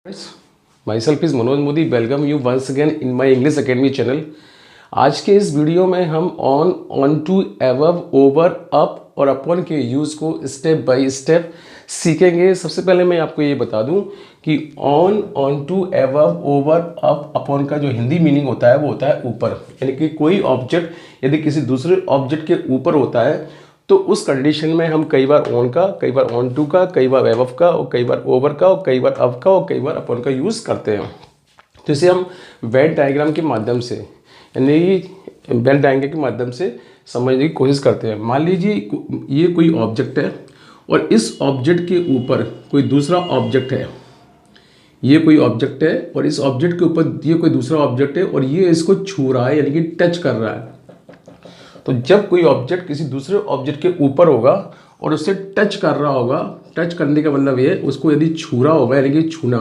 My self is Manoj Modi. Welcome you once again in my English academy channel. आज के इस video में हम on to, above, over, up और अपॉन के यूज़ को स्टेप बाय स्टेप सीखेंगे। सबसे पहले मैं आपको ये बता दूं कि on to, above, over, up, upon का जो हिंदी मीनिंग होता है वो होता है ऊपर। यानी कि कोई ऑब्जेक्ट यदि किसी दूसरे ऑब्जेक्ट के ऊपर होता है तो उस कंडीशन में हम कई बार ऑन का, कई बार ऑन टू का, कई बार एवव का और कई बार ओवर का और कई बार अप का और कई बार अपॉन का यूज़ करते हैं। तो इसे हम वेन डायग्राम के माध्यम से, यानी वेन डायग्राम के माध्यम से समझने की कोशिश करते हैं। मान लीजिए ये कोई ऑब्जेक्ट है और इस ऑब्जेक्ट के ऊपर कोई दूसरा ऑब्जेक्ट है। ये कोई ऑब्जेक्ट है और इस ऑब्जेक्ट के ऊपर ये कोई दूसरा ऑब्जेक्ट है और ये इसको छू रहा है, यानी कि टच कर रहा है। तो जब कोई ऑब्जेक्ट किसी दूसरे ऑब्जेक्ट के ऊपर होगा और उससे टच कर रहा होगा, टच करने का मतलब ये उसको यदि छू रहा होगा, यानी कि छूना,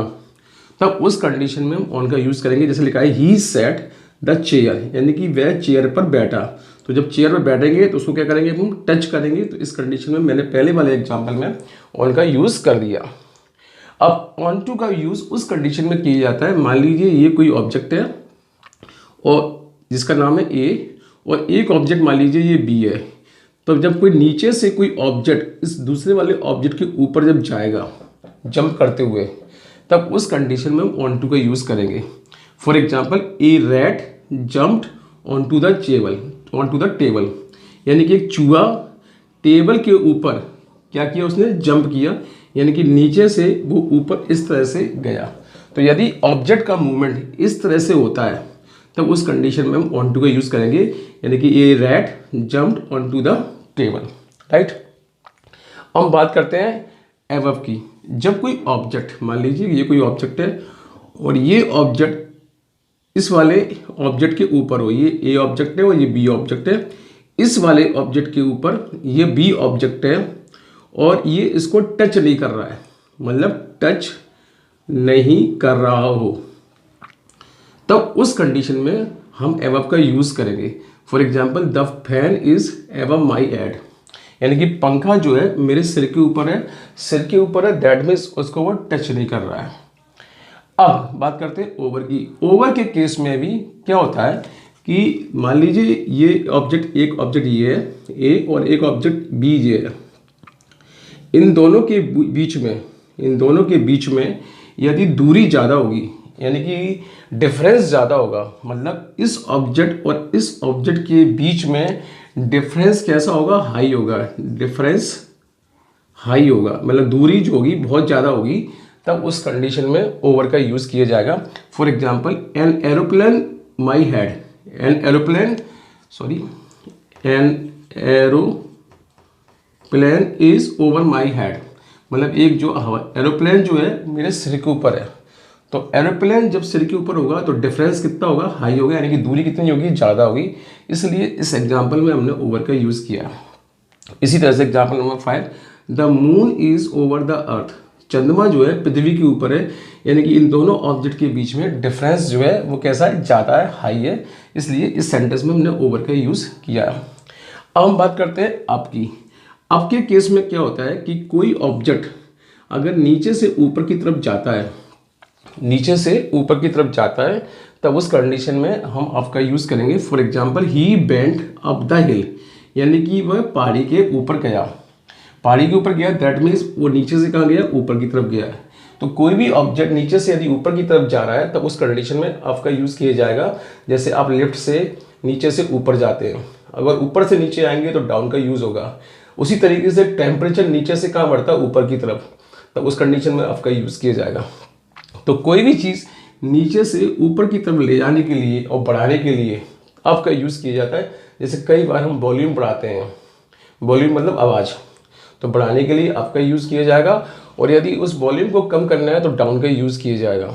तब उस कंडीशन में हम ऑन का यूज़ करेंगे। जैसे लिखा है ही सेट द चेयर, यानी कि वह चेयर पर बैठा। तो जब चेयर पर बैठेंगे तो उसको क्या करेंगे, हम टच करेंगे। तो इस कंडीशन में मैंने पहले वाले एग्जाम्पल में ऑन का यूज़ कर दिया। अब ऑन टू का यूज़ उस कंडीशन में किया जाता है। मान लीजिए ये कोई ऑब्जेक्ट है और जिसका नाम है ए, और एक ऑब्जेक्ट मान लीजिए ये बी है। तो जब कोई नीचे से कोई ऑब्जेक्ट इस दूसरे वाले ऑब्जेक्ट के ऊपर जब जाएगा जंप करते हुए, तब उस कंडीशन में हम ऑन टू का यूज़ करेंगे। For example a rat jumped on to the table, यानी कि एक चूहा टेबल के ऊपर क्या किया, उसने जंप किया, यानी कि नीचे से वो ऊपर इस तरह से गया। तो यदि ऑब्जेक्ट का मूवमेंट इस तरह से होता है तब उस कंडीशन में हम ऑन टू का यूज़ करेंगे, यानी कि a rat jumped on to the table, right. हम बात करते हैं एवव की। जब कोई ऑब्जेक्ट, मान लीजिए ये कोई ऑब्जेक्ट है और ये ऑब्जेक्ट इस वाले ऑब्जेक्ट के ऊपर हो, ये ए ऑब्जेक्ट है और ये बी ऑब्जेक्ट है। इस वाले ऑब्जेक्ट के ऊपर ये बी ऑब्जेक्ट है और ये इसको टच नहीं कर रहा है, मतलब टच नहीं कर रहा हो, तब उस कंडीशन में हम एवव का यूज़ करेंगे। For example the fan is एवव my head, यानी कि पंखा जो है मेरे सिर के ऊपर है, दैट मीन्स उसको वो टच नहीं कर रहा है। अब बात करते हैं ओवर की। ओवर के केस में भी क्या होता है कि मान लीजिए ये ऑब्जेक्ट, एक ऑब्जेक्ट ये है ए और एक ऑब्जेक्ट बी ये है। इन दोनों के बीच में यदि दूरी ज़्यादा होगी, यानी कि डिफरेंस ज़्यादा होगा, मतलब इस ऑब्जेक्ट और इस ऑब्जेक्ट के बीच में डिफरेंस कैसा होगा, हाई होगा। डिफरेंस हाई होगा, मतलब दूरी जो होगी बहुत ज़्यादा होगी, तब उस कंडीशन में ओवर का यूज़ किया जाएगा। For example an aeroplane my head, an aeroplane is over my head, मतलब एक जो एरोप्लेन जो है मेरे सिर के ऊपर है। तो एरोप्लेन जब सिर के ऊपर होगा तो डिफरेंस कितना होगा, हाई होगा, यानी कि दूरी कितनी होगी, ज़्यादा होगी। इसलिए इस एग्जांपल में हमने ओवर का यूज़ किया। इसी तरह से example number 5, the moon is over the earth, चंद्रमा जो है पृथ्वी के ऊपर है, यानी कि इन दोनों ऑब्जेक्ट के बीच में डिफरेंस जो है वो कैसा है, ज़्यादा है, हाई है। इसलिए इस सेंटेंस में हमने ओवर का यूज़ किया। अब हम बात करते हैं अप की। अप के केस में क्या होता है कि कोई ऑब्जेक्ट अगर नीचे से ऊपर की तरफ जाता है, तब उस कंडीशन में हम अप का यूज़ करेंगे। For example he bent up the हिल, यानी कि वह पहाड़ी के ऊपर गया, दैट मीन्स वो नीचे से कहाँ गया, ऊपर की तरफ गया। तो कोई भी ऑब्जेक्ट नीचे से यदि ऊपर की तरफ जा रहा है तब उस कंडीशन में अप का यूज़ किया जाएगा। जैसे आप लिफ्ट से नीचे से ऊपर जाते हैं, अगर ऊपर से नीचे आएंगे तो डाउन का यूज़ होगा। उसी तरीके से टेम्परेचर नीचे से कहाँ बढ़ता है, ऊपर की तरफ, तब उस कंडीशन में अप का यूज़ किया जाएगा। तो कोई भी चीज़ नीचे से ऊपर की तरफ ले जाने के लिए और बढ़ाने के लिए अप का यूज़ किया जाता है। जैसे कई बार हम वॉल्यूम बढ़ाते हैं, वॉल्यूम मतलब आवाज़, तो बढ़ाने के लिए अप का यूज़ किया जाएगा, और यदि उस वॉल्यूम को कम करना है तो डाउन का यूज़ किया जाएगा।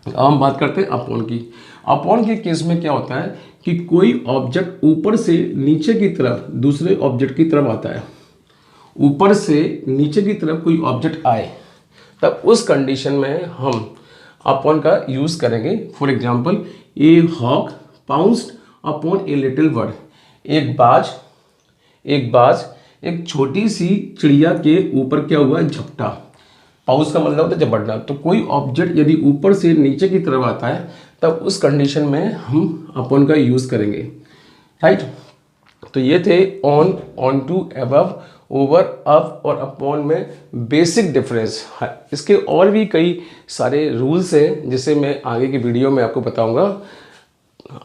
अब हम बात करते हैं अपॉन की। अपॉन के केस में क्या होता है कि कोई ऑब्जेक्ट ऊपर से नीचे की तरफ दूसरे ऑब्जेक्ट की तरफ आता है, ऊपर से नीचे की तरफ कोई ऑब्जेक्ट आए, तब उस कंडीशन में हम अपॉन का यूज़ करेंगे। For example a hawk pounced upon a little bird, एक बाज एक छोटी सी चिड़िया के ऊपर क्या हुआ, झपटा। पाउस का मतलब होता है झपटना। तो कोई ऑब्जेक्ट यदि ऊपर से नीचे की तरफ आता है तब उस कंडीशन में हम अपॉन का यूज़ करेंगे, राइट। तो ये थे on, on to, above, over, up और अपॉन में बेसिक डिफरेंस। इसके और भी कई सारे रूल्स हैं जिसे मैं आगे की वीडियो में आपको बताऊंगा।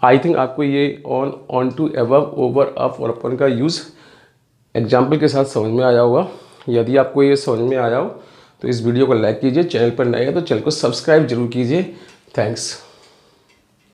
आई थिंक आपको ये on, on to, above, over, up और अपॉन का यूज़ एग्जाम्पल के साथ समझ में आया होगा। यदि आपको ये समझ में आया हो तो इस वीडियो को लाइक कीजिए, चैनल पर नए हैं तो चैनल को सब्सक्राइब जरूर कीजिए। थैंक्स।